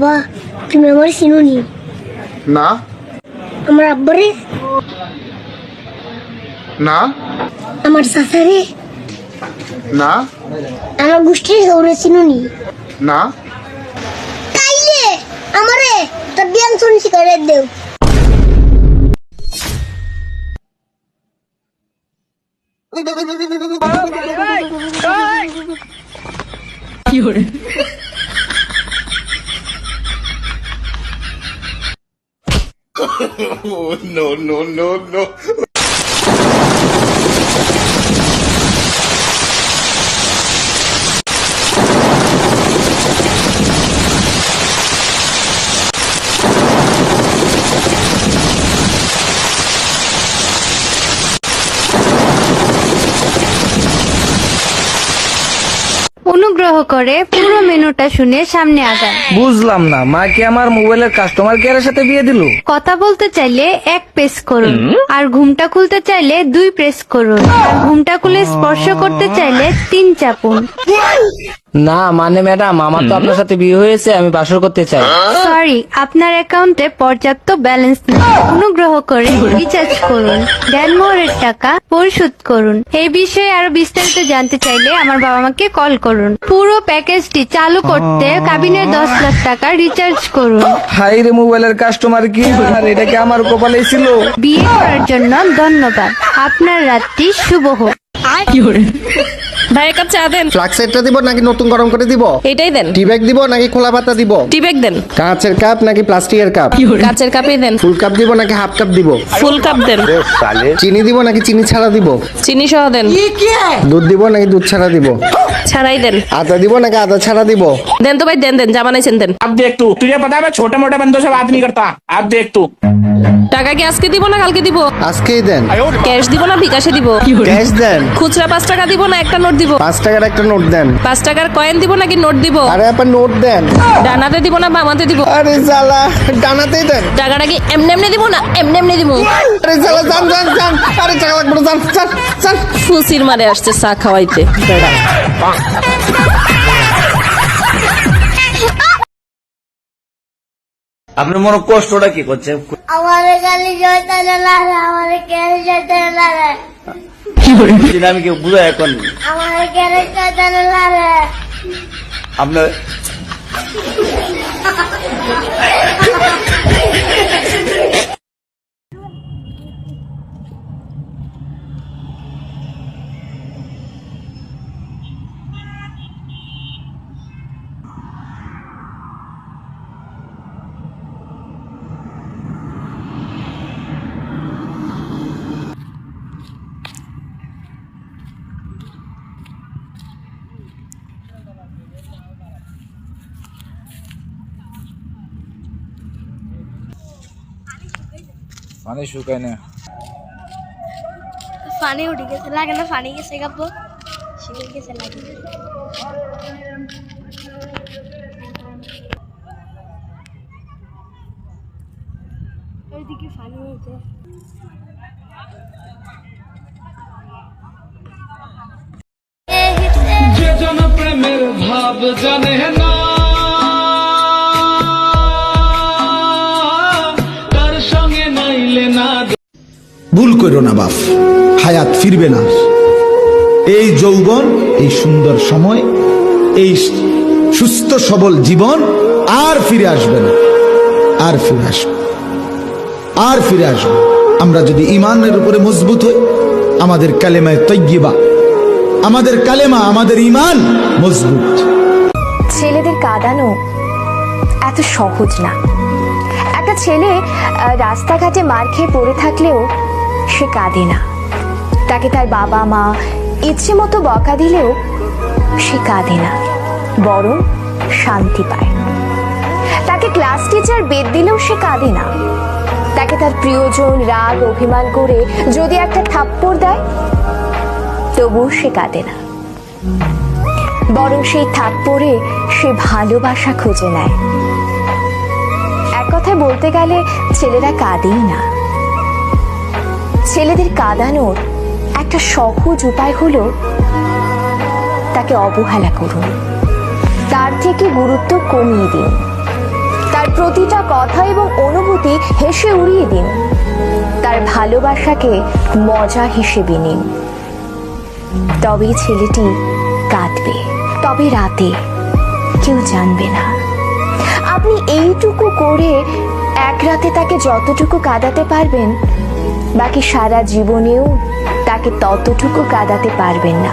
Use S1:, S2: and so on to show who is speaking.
S1: বাবা তুমি আমার চিনুনি?
S2: না
S1: আমার আব্বারে?
S2: না
S1: আমার চাচারে?
S2: না
S1: আমার গোষ্ঠীর সৌরে চিনুনি?
S2: না
S1: তাইলে আমারে তোর বিয়ান শুনছি করে দেও।
S2: no, no, no, no.
S3: অনুগ্রহ করে পুরো মেনুটা শুনে সামনে আগান।
S4: বুঝলাম না, মা কি আমার মোবাইলের কাস্টমার কেয়ারের সাথে বিয়ে দিল?
S3: কথা বলতে চাইলে 1 প্রেস করুন, আর ঘুমটা খুলতে চাইলে 2 প্রেস করুন, আর ঘুমটা খুলে স্পর্শ করতে চাইলে 3 চাপুন।
S4: না মানে ম্যাডাম, আমার তো আপনার সাথে বিয়ে হয়েছে, আমি বাসর করতে চাই।
S3: সরি, আপনার অ্যাকাউন্টে পর্যাপ্ত ব্যালেন্স নেই। অনুগ্রহ করে রিচার্জ করুন, দেনমোহরের টাকা পরিশোধ করুন। এই বিষয়ে আরো বিস্তারিত জানতে চাইলে আমার বাবা মাকে কল করুন। পুরো প্যাকেজটি চালু করতে কাবিনের 10 লাখ টাকা রিচার্জ করুন।
S4: হাই রে, মোবাইলের কাস্টমার কি? আর এটা কি আমার কপালে ছিল?
S3: বিয়ে করার জন্য ধন্যবাদ। আপনার রাত্রি শুভ হোক।
S5: ভাই এক কাপ চা দেন।
S6: ফ্লাক্সেরটা দিব নাকি নতুন গরম করে দিব?
S5: এটাই দেন।
S6: টি ব্যাগ দিব নাকি খোলা পাতা দিব?
S5: টি ব্যাগ দেন।
S6: কাঁচের কাপ নাকি প্লাস্টিকের কাপ?
S5: কাচের কাপই দেন।
S6: ফুল কাপ দিব নাকি হাফ কাপ দিব?
S5: ফুল কাপ দেন।
S6: চিনি দিব নাকি চিনি ছাড়া দিব?
S5: চিনি সহ দেন।
S6: দুধ দিব নাকি দুধ ছাড়া দিব?
S5: ছাড়াই দেন।
S6: আদা দিব নাকি আদা ছাড়া দিব?
S5: দেন তো ভাই, দেন দেন, যা বানাইছেন দেন।
S7: अब देख तू, तुझे पता है मैं छोटे मोटे बंदों से बात नहीं करता। अब देख तू।
S5: টাকা কি আজকে দিব না কালকে দিব?
S6: আজকেই দেন।
S5: ক্যাশ দিব না বিকাশে দিব?
S6: ক্যাশ দেন।
S5: খুচরা 5 টাকা দিব না একটা নোট দিব?
S6: 5 টাকার একটা নোট দেন।
S5: 5 টাকার কয়েন দিব নাকি নোট দিব?
S6: আরে আপনি নোট দেন।
S5: ডানাতে দিব না বামাতে দিব?
S6: আরে জ্বালা, ডানাতেই দেন।
S5: টাকাটা কি এমনি এমনি দিব না এমনি এমনি দিব?
S6: আরে জ্বালা, যান যান যান। আরে টাকা লাগবে না, যান যান যান।
S5: ফুসির মারে আসছে চা খাওয়াইতে।
S4: আপনার মনে কষ্টটা কি করছে?
S1: আমার গালি জয়তানে লাগে, আমার কেন জয়তানে লাগে,
S4: আমি কি বুঝাই এখন
S1: আমার কেন জয়তানে লাগে।
S4: আপনার পানি শুকায় না।
S1: পানি উঠে গেছে, লাগে না? পানি গেছে গাবো, শিখে গেছে লাগে। ওইদিকে পানি হয়েছে।
S8: যে জন প্রেমের ভাব জানে না, তার সঙ্গে নাইলে না।
S9: ভুল করো না বাপ, হায়াত ফিরবে না। এই যৌবন, এই সুন্দর সময়, এই সুস্থ সবল জীবন আর ফিরে আসবে না। আর ফিরে আসবে, আর ফিরে আসবে আমরা যদি ইমানের উপরে মজবুত হই। আমাদের কালেমায় তৈয়বা, আমাদের কালেমা, আমাদের ইমান মজবুত।
S10: ছেলেদের কাঁদানো এত সহজ না। একটা ছেলে রাস্তাঘাটে মার খেয়ে পড়ে থাকলেও সে কাঁদে না। তাকে তার বাবা মা ইচ্ছে মতো বকা দিলেও সে কাঁদে না, বরং শান্তি পায়। তাকে ক্লাস টিচার বেদ দিলেও সে কাঁদে না। তাকে তার প্রিয়জন রাগ অভিমান করে যদি একটা থাপ্পড় দেয়, তবুও সে কাঁদে না, বরং সেই থাপ্পড়ে সে ভালোবাসা খুঁজে নেয়। এক কথায় বলতে গেলে ছেলেরা কাঁদেই না। ছেলেদের কাঁদানোর একটা সহজ উপায় হলো তাকে অবহেলা করুন, তার থেকে গুরুত্ব কমিয়ে দিন। তার প্রতিটা কথা এবং অনুভূতি হেসে উড়িয়ে দিন, তার ভালোবাসাকে মজা হিসেবে নিন। তবেই ছেলেটি কাঁদবে, তবে রাতে কেউ জানবে না। আপনি এইটুকু করে এক রাতে তাকে যতটুকু কাঁদাতে পারবেন, বাকি সারা জীবনেও তাকে ততটুকু কাঁদাতে পারবেন না।